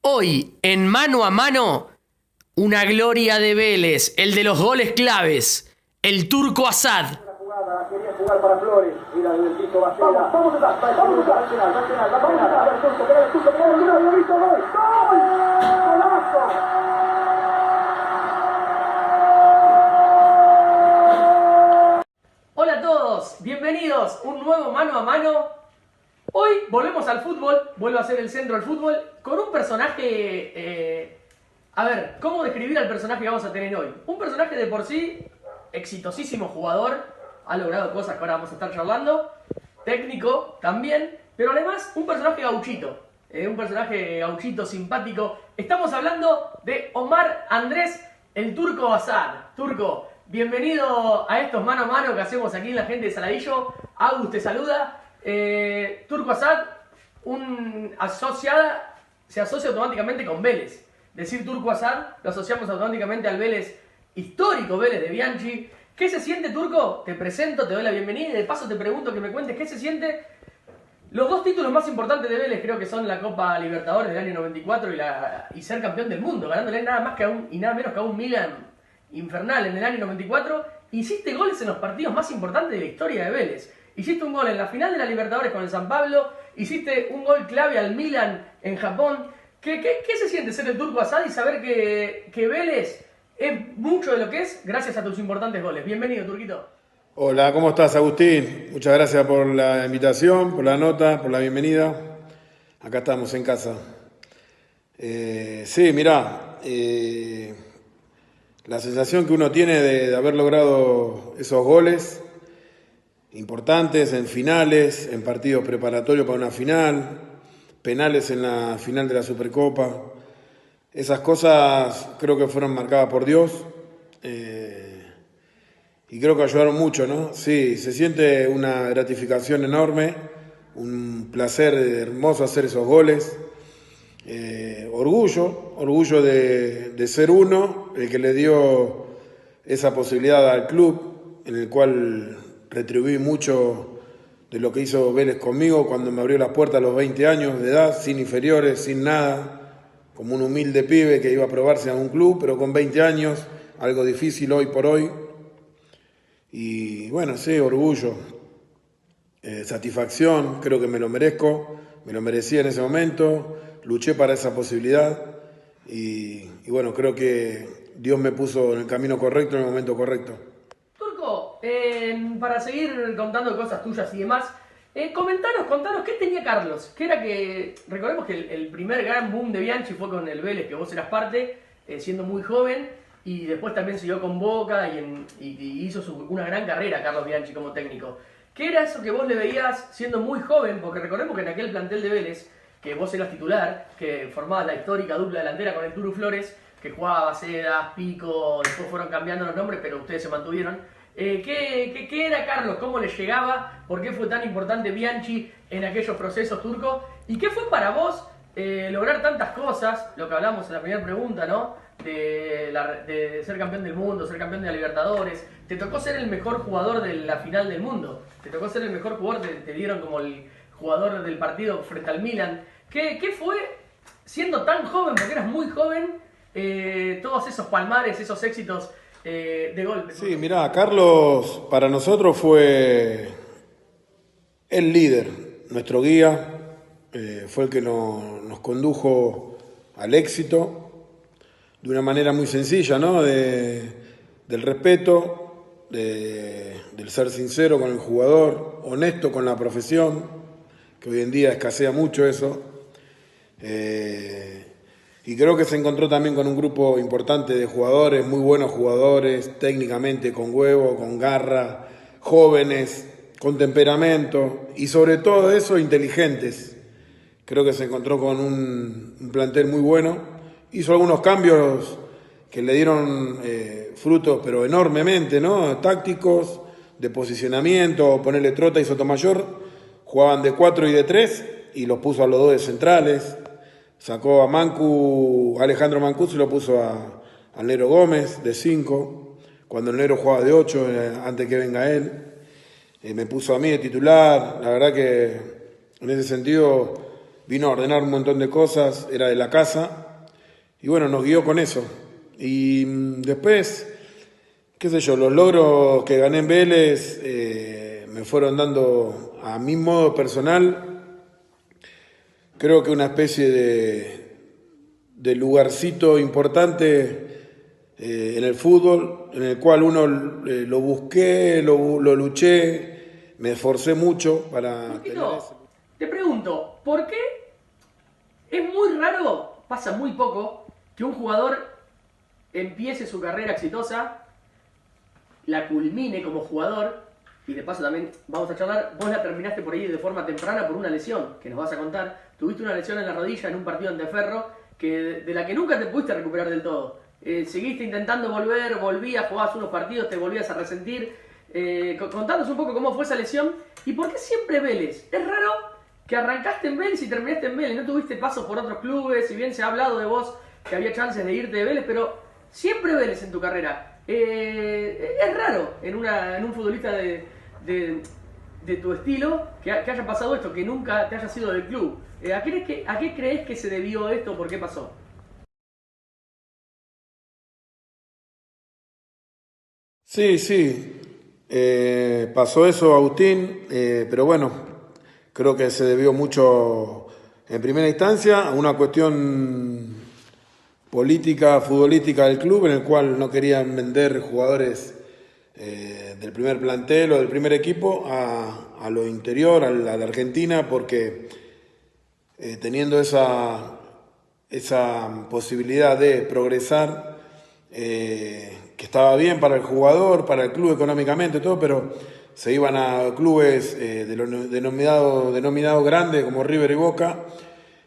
Hoy, en Mano a Mano, una gloria de Vélez, el de los goles claves, el turco Asad. Quería jugar para Flores, mira el piso Bacera. Vamos a estar, vamos a estar, vamos a estar, el turco, pega el turco, pega el turco, visto gol, gol, golazo. Hola a todos, bienvenidos a un nuevo Mano a Mano. Hoy volvemos al fútbol, vuelvo a ser el centro del fútbol, con un personaje... A ver, ¿cómo describir al personaje que vamos a tener hoy? Un personaje de por sí, exitosísimo jugador, ha logrado cosas que ahora vamos a estar charlando, técnico también, pero además un personaje gauchito, un personaje gauchito simpático. Estamos hablando de Omar Andrés, el Turco Asad. Turco, bienvenido a estos mano a mano que hacemos aquí en la gente de Saladillo. Agus te saluda. Turco Asad, se asocia automáticamente con Vélez. Decir Turco Asad lo asociamos automáticamente al Vélez histórico, Vélez de Bianchi. ¿Qué se siente, Turco? Te presento, te doy la bienvenida y de paso te pregunto que me cuentes qué se siente. Los dos títulos más importantes de Vélez creo que son la Copa Libertadores del año 94 y ser campeón del mundo, ganándole nada más que y nada menos que a un Milan infernal en el año 94. Hiciste goles en los partidos más importantes de la historia de Vélez. Hiciste un gol en la final de la Libertadores con el San Pablo, hiciste un gol clave al Milan en Japón. ¿Qué se siente ser el Turco Asad y saber que Vélez es mucho de lo que es gracias a tus importantes goles? Bienvenido, Turquito. Hola, ¿cómo estás, Agustín? Muchas gracias por la invitación, por la nota, por la bienvenida. Acá estamos en casa. Sí, mirá, la sensación que uno tiene de haber logrado esos goles importantes en finales, en partidos preparatorios para una final, penales en la final de la Supercopa. Esas cosas creo que fueron marcadas por Dios y creo que ayudaron mucho, ¿no? Sí, se siente una gratificación enorme, un placer hermoso hacer esos goles. Orgullo de ser uno, el que le dio esa posibilidad al club, en el cual retribuí mucho de lo que hizo Vélez conmigo cuando me abrió las puertas a los 20 años de edad, sin inferiores, sin nada, como un humilde pibe que iba a probarse a un club, pero con 20 años, algo difícil hoy por hoy. Y bueno, sí, orgullo, satisfacción, creo que me lo merezco, me lo merecía en ese momento, luché para esa posibilidad y bueno, creo que Dios me puso en el camino correcto en el momento correcto. Turco, para seguir contando cosas tuyas y demás, contanos qué tenía Carlos. Que era que, recordemos que el primer gran boom de Bianchi fue con el Vélez, que vos eras parte, siendo muy joven, y después también siguió con Boca y hizo una gran carrera Carlos Bianchi como técnico. ¿Qué era eso que vos le veías siendo muy joven? Porque recordemos que en aquel plantel de Vélez, que vos eras titular, que formabas la histórica dupla delantera con el Turu Flores, que jugaba Bacedas, Pico, después fueron cambiando los nombres, pero ustedes se mantuvieron. ¿Qué era Carlos? ¿Cómo le llegaba? ¿Por qué fue tan importante Bianchi en aquellos procesos, Turco? ¿Y qué fue para vos lograr tantas cosas? Lo que hablamos en la primera pregunta, ¿no? De ser campeón del mundo, ser campeón de la Libertadores. Te tocó ser el mejor jugador de la final del mundo. Te tocó ser el mejor jugador, te dieron como el jugador del partido frente al Milan. ¿Qué fue, siendo tan joven, porque eras muy joven, todos esos palmares, esos éxitos de golpe? Sí, mirá, Carlos para nosotros fue el líder, nuestro guía, fue el que nos condujo al éxito de una manera muy sencilla, ¿no? Del respeto, del ser sincero con el jugador, honesto con la profesión, que hoy en día escasea mucho eso. Y creo que se encontró también con un grupo importante de jugadores, muy buenos jugadores, técnicamente con huevo, con garra, jóvenes, con temperamento y sobre todo eso, inteligentes. Creo que se encontró con un plantel muy bueno. Hizo algunos cambios que le dieron frutos, pero enormemente, ¿no? Tácticos, de posicionamiento, ponerle Trota y Sotomayor, jugaban de 4 y de 3 y los puso a los dos de centrales. Sacó a Alejandro Mancuso y lo puso al Negro Gómez de 5, cuando el Negro jugaba de 8 antes que venga él. Me puso a mí de titular. La verdad que en ese sentido vino a ordenar un montón de cosas, era de la casa, y bueno, nos guió con eso. Y después, qué sé yo, los logros que gané en Vélez me fueron dando a mi modo personal, creo que una especie de lugarcito importante en el fútbol, en el cual uno lo busqué, lo luché, me esforcé mucho para tener eso. Te pregunto, ¿por qué es muy raro, pasa muy poco, que un jugador empiece su carrera exitosa, la culmine como jugador, y de paso también vamos a charlar, vos la terminaste por ahí de forma temprana por una lesión, que nos vas a contar, tuviste una lesión en la rodilla en un partido ante Ferro, de la que nunca te pudiste recuperar del todo. Seguiste intentando volvías, jugabas unos partidos, te volvías a resentir. Contanos un poco cómo fue esa lesión y por qué siempre Vélez. Es raro que arrancaste en Vélez y terminaste en Vélez, no tuviste pasos por otros clubes, si bien se ha hablado de vos que había chances de irte de Vélez, pero siempre Vélez en tu carrera. Es raro en un futbolista de tu estilo que haya pasado esto, que nunca te hayas ido del club. ¿A qué crees que se debió esto? ¿Por qué pasó? Sí, pasó eso, Agustín, pero bueno, creo que se debió mucho en primera instancia a una cuestión política, futbolística del club, en el cual no querían vender jugadores del primer plantel o del primer equipo a lo interior, a la Argentina, porque teniendo esa posibilidad de progresar, que estaba bien para el jugador, para el club económicamente, todo, pero se iban a clubes denominados grandes como River y Boca,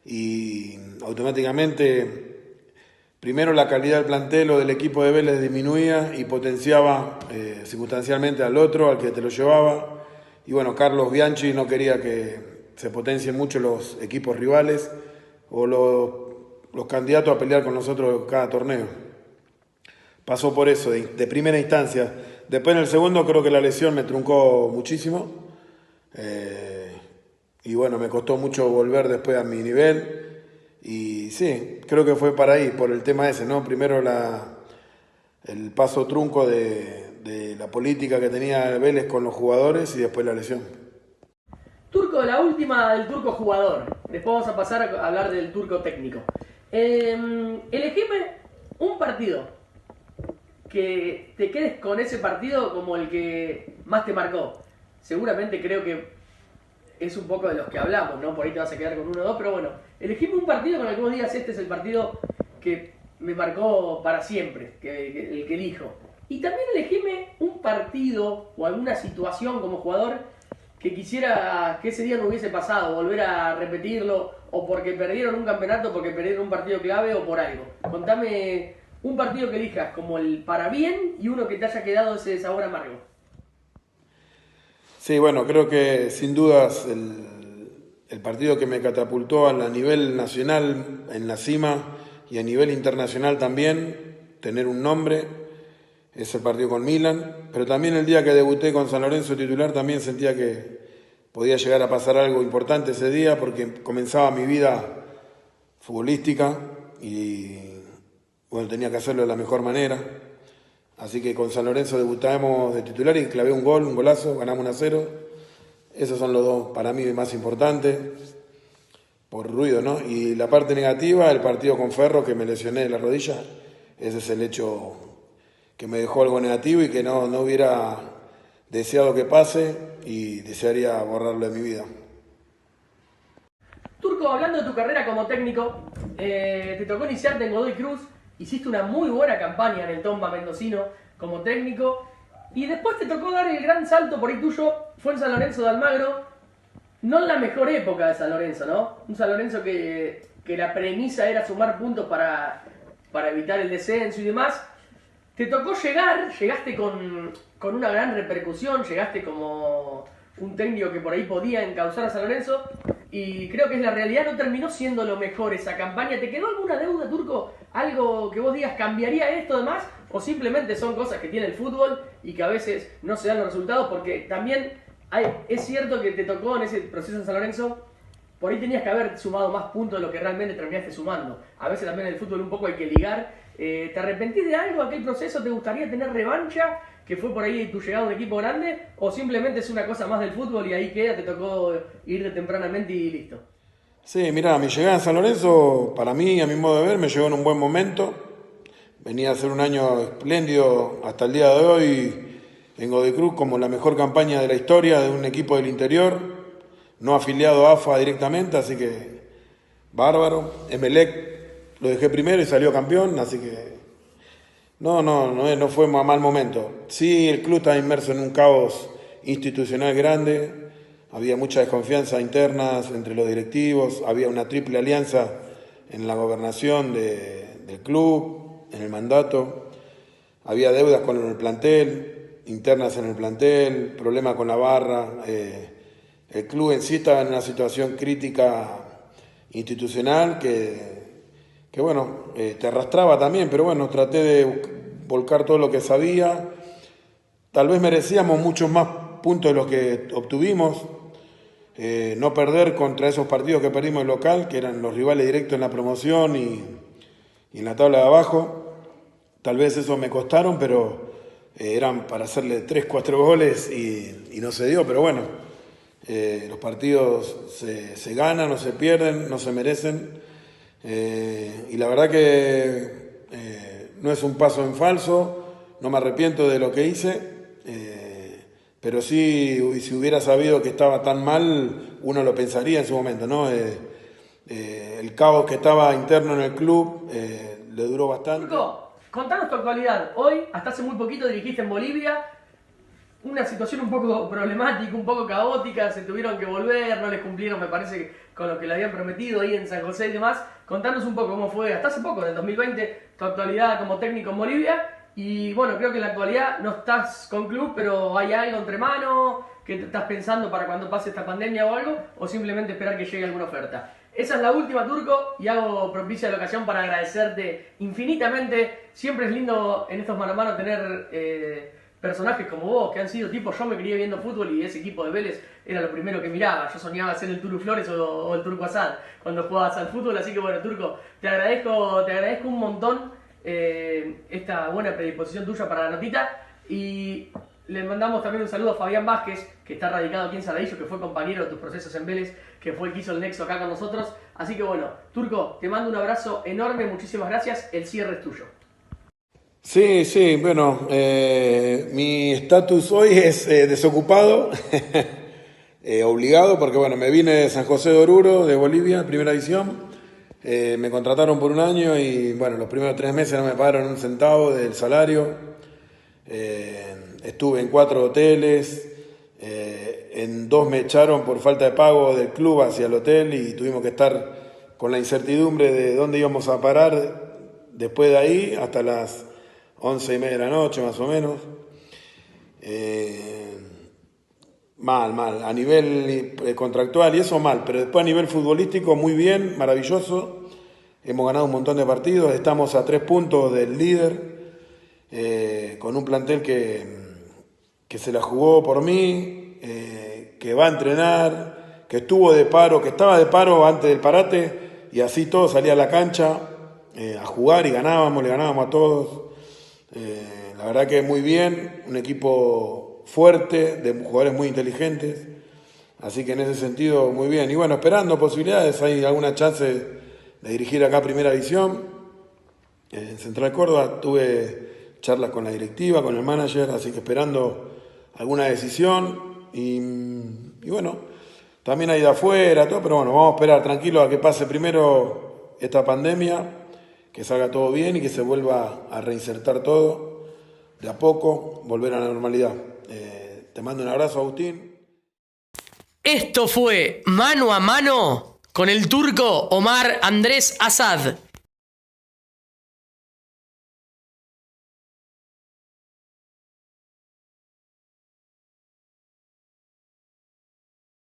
y automáticamente primero la calidad del plantel o del equipo de Vélez disminuía y potenciaba circunstancialmente al otro, al que te lo llevaba. Y bueno, Carlos Bianchi no quería que se potencien mucho los equipos rivales o los candidatos a pelear con nosotros cada torneo. Pasó por eso, de primera instancia. Después en el segundo creo que la lesión me truncó muchísimo. Y bueno, me costó mucho volver después a mi nivel. Y sí, creo que fue para ahí, por el tema ese, ¿no? Primero el paso trunco de la política que tenía Vélez con los jugadores y después la lesión. Turco, la última del turco jugador. Después vamos a pasar a hablar del turco técnico. Elegime un partido que te quedes con ese partido como el que más te marcó. Seguramente creo que es un poco de los que hablamos, ¿no? Por ahí te vas a quedar con uno o dos, pero bueno, elegime un partido con el que vos digas, este es el partido que me marcó para siempre, el que elijo. Y también elegime un partido o alguna situación como jugador que quisiera que ese día no hubiese pasado, volver a repetirlo, o porque perdieron un campeonato, porque perdieron un partido clave o por algo. Contame un partido que elijas como el para bien y uno que te haya quedado ese sabor amargo. Sí, bueno, creo que sin dudas el partido que me catapultó a nivel nacional en la cima y a nivel internacional también, tener un nombre, es el partido con Milan, pero también el día que debuté con San Lorenzo titular también sentía que podía llegar a pasar algo importante ese día porque comenzaba mi vida futbolística y bueno, tenía que hacerlo de la mejor manera. Así que con San Lorenzo debutamos de titular y clavé un golazo, ganamos 1-0. Esos son los dos para mí más importantes, por ruido, ¿no? Y la parte negativa, el partido con Ferro, que me lesioné de la rodilla, ese es el hecho que me dejó algo negativo y que no hubiera deseado que pase y desearía borrarlo de mi vida. Turco, hablando de tu carrera como técnico, te tocó iniciarte en Godoy Cruz, hiciste una muy buena campaña en el Tomba mendocino como técnico y después te tocó dar el gran salto por ahí tuyo, fue en San Lorenzo de Almagro, no en la mejor época de San Lorenzo, ¿no? Un San Lorenzo que la premisa era sumar puntos para evitar el descenso y demás. Te tocó llegaste con una gran repercusión, llegaste como un técnico que por ahí podía encauzar a San Lorenzo y creo que es la realidad, no terminó siendo lo mejor esa campaña. ¿Te quedó alguna deuda, Turco? ¿Algo que vos digas, cambiaría esto además? ¿O simplemente son cosas que tiene el fútbol y que a veces no se dan los resultados? Porque también es cierto que te tocó en ese proceso en San Lorenzo por ahí tenías que haber sumado más puntos de lo que realmente terminaste sumando. A veces también en el fútbol un poco hay que ligar. ¿Te arrepentís de algo, aquel proceso? ¿Te gustaría tener revancha? ¿Que fue por ahí tu llegada a un equipo grande? ¿O simplemente es una cosa más del fútbol y ahí queda, te tocó irte tempranamente y listo? Sí, mirá, mi llegada a San Lorenzo, para mí, a mi modo de ver, me llegó en un buen momento. Venía a ser un año espléndido hasta el día de hoy. En Godoy Cruz como la mejor campaña de la historia de un equipo del interior, no afiliado a AFA directamente, así que bárbaro. Emelec lo dejé primero y salió campeón, así que no fue a mal momento. Sí, el club estaba inmerso en un caos institucional grande, había mucha desconfianza interna entre los directivos, había una triple alianza en la gobernación del club, en el mandato, había deudas con el plantel, internas en el plantel, problemas con la barra, el club en sí estaba en una situación crítica institucional que bueno, te arrastraba también, pero bueno, traté de volcar todo lo que sabía. Tal vez merecíamos muchos más puntos de los que obtuvimos, no perder contra esos partidos que perdimos en local, que eran los rivales directos en la promoción y en la tabla de abajo. Tal vez eso me costaron, pero eran para hacerle 3-4 goles y no se dio, pero bueno, los partidos se ganan, no se pierden, no se merecen, y la verdad que no es un paso en falso, no me arrepiento de lo que hice, pero sí, si hubiera sabido que estaba tan mal, uno lo pensaría en su momento, ¿no? El caos que estaba interno en el club le duró bastante. Turco, contanos tu actualidad. Hoy, hasta hace muy poquito, dirigiste en Bolivia. Una situación un poco problemática, un poco caótica. Se tuvieron que volver, no les cumplieron, me parece, con lo que le habían prometido ahí en San José y demás. Contanos un poco cómo fue, hasta hace poco, en el 2020, tu actualidad como técnico en Bolivia. Y bueno, creo que en la actualidad no estás con club, pero hay algo entre manos que te estás pensando para cuando pase esta pandemia o algo, o simplemente esperar que llegue alguna oferta. Esa es la última, Turco, y hago propicia la ocasión para agradecerte infinitamente. Siempre es lindo en estos mano a mano tener personajes como vos, que han sido tipo, yo me crié viendo fútbol y ese equipo de Vélez era lo primero que miraba. Yo soñaba ser el Turu Flores o el Turco Asad cuando jugabas al fútbol, así que bueno, Turco, te agradezco un montón esta buena predisposición tuya para la notita, y le mandamos también un saludo a Fabián Vázquez, que está radicado aquí en Saladillo, que fue compañero de tus procesos en Vélez, que fue el que hizo el nexo acá con nosotros. Así que bueno, Turco, te mando un abrazo enorme, muchísimas gracias, el cierre es tuyo. Sí, bueno, mi estatus hoy es desocupado, obligado, porque bueno, me vine de San José de Oruro, de Bolivia, primera división. Me contrataron por un año y bueno, los primeros 3 meses no me pagaron un centavo del salario. Estuve en 4 hoteles, en 2 me echaron por falta de pago del club hacia el hotel y tuvimos que estar con la incertidumbre de dónde íbamos a parar después de ahí hasta las 11:30 de la noche más o menos. Mal, a nivel contractual y eso mal, pero después a nivel futbolístico muy bien, maravilloso. Hemos ganado un montón de partidos, estamos a 3 puntos del líder, con un plantel que se la jugó por mí, que va a entrenar, que estuvo de paro, que estaba de paro antes del parate y así todo salía a la cancha a jugar y le ganábamos a todos. La verdad que muy bien, un equipo fuerte, de jugadores muy inteligentes, así que en ese sentido muy bien. Y bueno, esperando posibilidades, hay alguna chance de dirigir acá Primera División. En Central Córdoba tuve charlas con la directiva, con el manager, así que esperando alguna decisión. Y bueno, también hay de afuera, todo, pero bueno, vamos a esperar tranquilo a que pase primero esta pandemia, que salga todo bien y que se vuelva a reinsertar todo de a poco, volver a la normalidad. Te mando un abrazo, Agustín. Esto fue Mano a Mano con el turco Omar Andrés Asad.